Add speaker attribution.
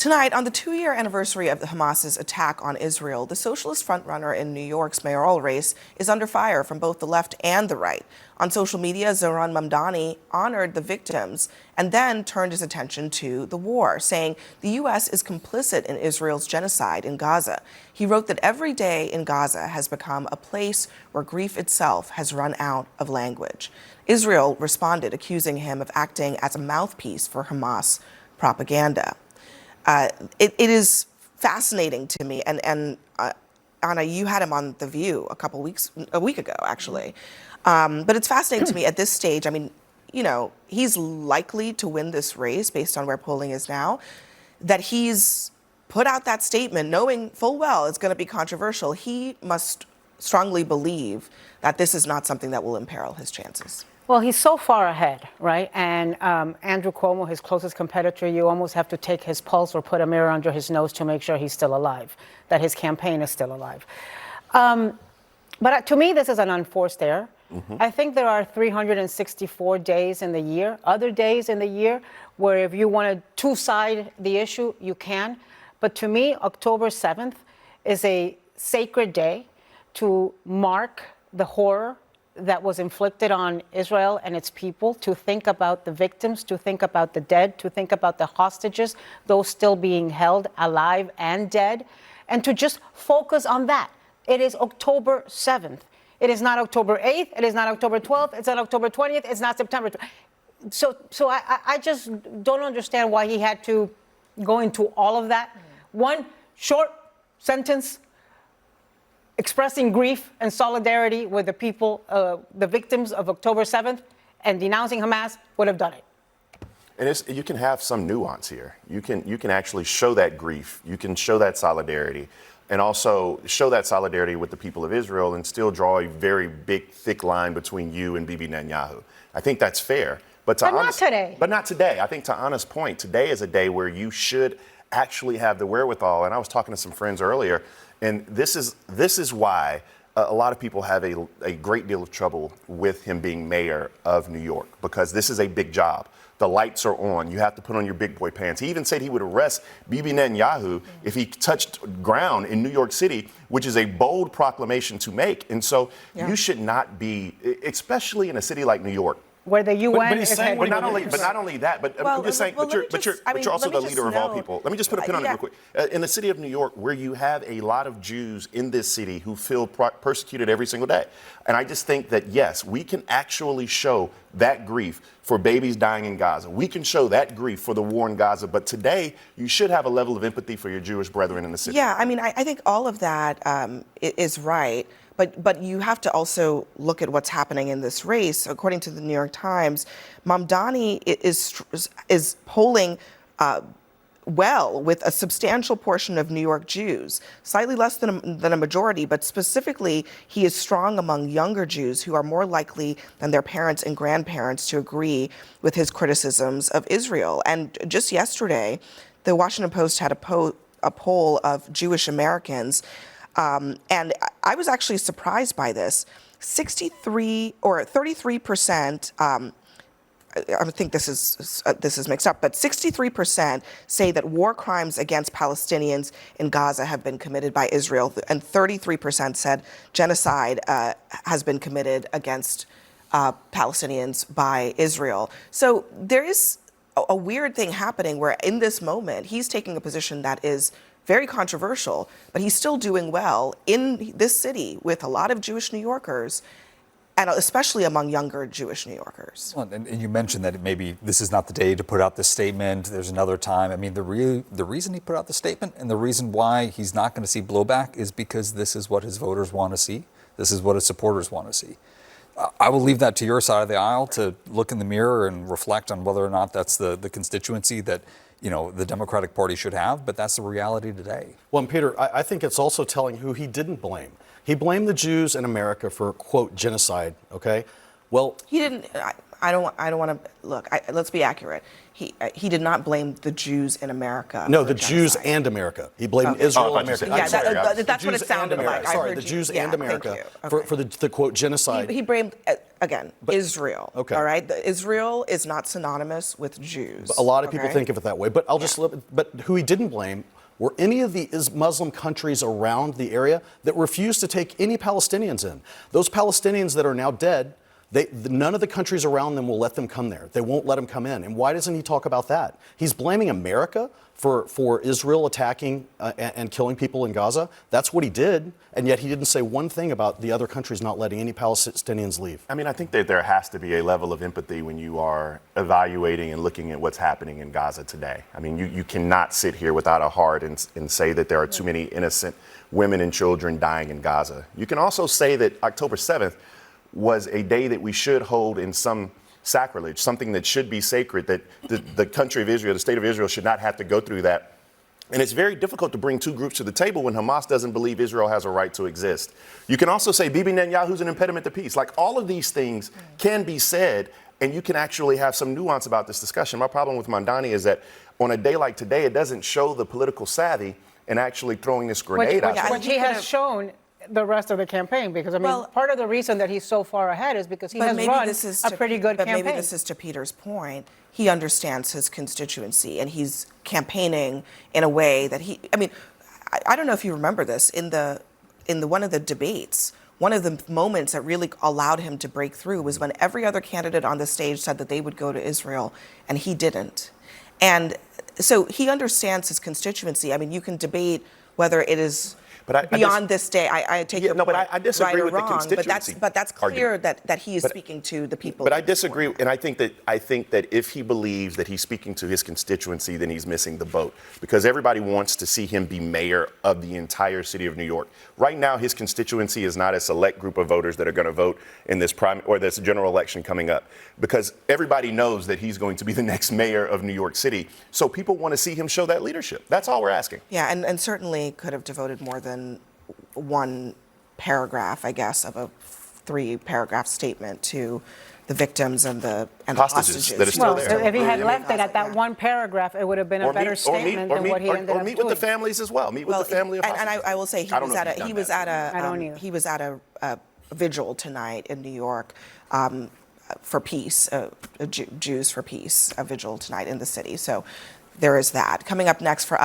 Speaker 1: Tonight, on the 2-year anniversary of Hamas's attack on Israel, the socialist frontrunner in New York's mayoral race is under fire from both the left and the right. On social media, Zohran Mamdani honored the victims and then turned his attention to the war, saying the U.S. is complicit in Israel's genocide in Gaza. He wrote that every day in Gaza has become a place where grief itself has run out of language. Israel responded, accusing him of acting as a mouthpiece for Hamas propaganda. It is fascinating to me, and Anna, you had him on The View a week ago, actually. But it's fascinating to me at this stage. I mean, you know, he's likely to win this race based on where polling is now, that he's put out that statement knowing full well it's going to be controversial. He must strongly believe that this is not something that will imperil his chances.
Speaker 2: Well, he's so far ahead, right? And Andrew Cuomo, his closest competitor, you almost have to take his pulse or put a mirror under his nose to make sure he's still alive, that his campaign is still alive. But to me, this is an unforced error. I think there are 364 days in the year, other days in the year, where if you want to two-side the issue, you can. But to me, October 7th is a sacred day to mark the horror that was inflicted on Israel and its people, to think about the victims, to think about the dead, to think about the hostages, those still being held alive and dead, and to just focus on that. It is October 7th. It is not October 8th. It is not October 12th. It's not October 20th. It's not September 20th. So I just don't understand why he had to go into all of that. One short sentence expressing grief and solidarity with the people, the victims of October 7th, and denouncing Hamas would have done it.
Speaker 3: And you can have some nuance here. You can actually show that grief. You can show that solidarity, and also show that solidarity with the people of Israel, and still draw a very big, thick line between you and Bibi Netanyahu. I think that's fair. But
Speaker 2: not today.
Speaker 3: But not today. I think to Anna's point, today is a day where you should actually have the wherewithal. And I was talking to some friends earlier, and this is why a lot of people have a great deal of trouble with him being mayor of New York, because this is a big job. The lights are on. You have to put on your big boy pants. He even said he would arrest Bibi Netanyahu if he touched ground in New York City, which is a bold proclamation to make. And so you should not be, especially in a city like New York,
Speaker 2: where the UN
Speaker 3: is saying, but not only that, but I'm just saying, but you're also the leader of all people. Let me just put a pin on it real quick. In the city of New York, where you have a lot of Jews in this city who feel persecuted every single day. And I just think that, yes, we can actually show that grief for babies dying in Gaza. We can show that grief for the war in Gaza. But today, you should have a level of empathy for your Jewish brethren in the city.
Speaker 1: Yeah, I mean, I think all of that is right. But you have to also look at what's happening in this race. According to the New York Times, Mamdani is polling well with a substantial portion of New York Jews, slightly less than a majority, but specifically he is strong among younger Jews who are more likely than their parents and grandparents to agree with his criticisms of Israel. And just yesterday, the Washington Post had a poll of Jewish Americans, and I was actually surprised by this. 33%, I think this is mixed up, but 63% say that war crimes against Palestinians in Gaza have been committed by Israel, and 33% said genocide has been committed against Palestinians by Israel. So there is a weird thing happening where in this moment he's taking a position that is very controversial, but he's still doing well in this city with a lot of Jewish New Yorkers, and especially among younger Jewish New Yorkers.
Speaker 4: Well, and you mentioned that maybe this is not the day to put out this statement. There's another time. I mean, the reason he put out the statement and the reason why he's not going to see blowback is because this is what his voters want to see. This is what his supporters want to see. I will leave that to your side of the aisle to look in the mirror and reflect on whether or not that's the constituency that the Democratic Party should have, but that's the reality today.
Speaker 5: Well, and Peter, I think it's also telling who he didn't blame. He blamed the Jews in America for, quote, genocide, okay? Well,
Speaker 1: he didn't. I don't want to look. Let's be accurate. He did not blame the Jews in America.
Speaker 5: No,
Speaker 1: for
Speaker 5: the
Speaker 1: genocide.
Speaker 5: Jews and America. He blamed Israel and America.
Speaker 1: Yeah,
Speaker 5: I'm sorry,
Speaker 1: that's
Speaker 5: the
Speaker 1: what it
Speaker 5: Jews
Speaker 1: sounded
Speaker 5: and
Speaker 1: like.
Speaker 5: America.
Speaker 1: I
Speaker 5: Sorry,
Speaker 1: heard
Speaker 5: the
Speaker 1: you.
Speaker 5: Jews
Speaker 1: Yeah,
Speaker 5: and
Speaker 1: thank
Speaker 5: America
Speaker 1: you.
Speaker 5: for the quote genocide.
Speaker 1: He blamed again Israel.
Speaker 5: Okay.
Speaker 1: All right. Israel is not synonymous with Jews.
Speaker 5: A lot of people
Speaker 1: okay?
Speaker 5: think of it that way, but but who he didn't blame were any of the Muslim countries around the area that refused to take any Palestinians in. Those Palestinians that are now dead, none of the countries around them will let them come there. They won't let them come in. And why doesn't he talk about that? He's blaming America for Israel attacking and killing people in Gaza. That's what he did, and yet he didn't say one thing about the other countries not letting any Palestinians leave.
Speaker 3: I mean, I think that there has to be a level of empathy when you are evaluating and looking at what's happening in Gaza today. I mean, you cannot sit here without a heart and say that there are too many innocent women and children dying in Gaza. You can also say that October 7th was a day that we should hold in some sacrilege, something that should be sacred, that the country of Israel, the state of Israel, should not have to go through that. And it's very difficult to bring two groups to the table when Hamas doesn't believe Israel has a right to exist. You can also say Bibi Netanyahu's an impediment to peace. Like, all of these things can be said, and you can actually have some nuance about this discussion. My problem with Mamdani is that on a day like today, it doesn't show the political savvy in actually throwing this grenade out there.
Speaker 2: Which he has shown the rest of the campaign, because I mean, part of the reason that he's so far ahead is because he has run a pretty good campaign.
Speaker 1: But maybe this is to Peter's point. He understands his constituency, and he's campaigning in a way that I don't know if you remember this in one of the debates. One of the moments that really allowed him to break through was when every other candidate on the stage said that they would go to Israel, and he didn't. And so he understands his constituency. I mean, you can debate whether it is beyond this day. I take your point,
Speaker 3: but I disagree
Speaker 1: right or
Speaker 3: with
Speaker 1: wrong,
Speaker 3: the constituency.
Speaker 1: But that's clear that he is speaking to the people.
Speaker 3: But I disagree, and I think that if he believes that he's speaking to his constituency, then he's missing the boat, because everybody wants to see him be mayor of the entire city of New York. Right now, his constituency is not a select group of voters that are going to vote in this this general election coming up, because everybody knows that he's going to be the next mayor of New York City. So people want to see him show that leadership. That's all we're asking.
Speaker 1: Yeah, and certainly could have devoted more than one paragraph, I guess, of a 3-paragraph statement to the victims and the hostages
Speaker 3: that are still
Speaker 2: well,
Speaker 3: there.
Speaker 2: If he had left it at that one paragraph, it would have been a better statement than what he ended up doing.
Speaker 3: Or meet with the families as well. Meet with the family of hostages.
Speaker 1: And I will say he was at a vigil tonight in New York for peace, Jews for peace, a vigil tonight in the city. So there is that. Coming up next for us.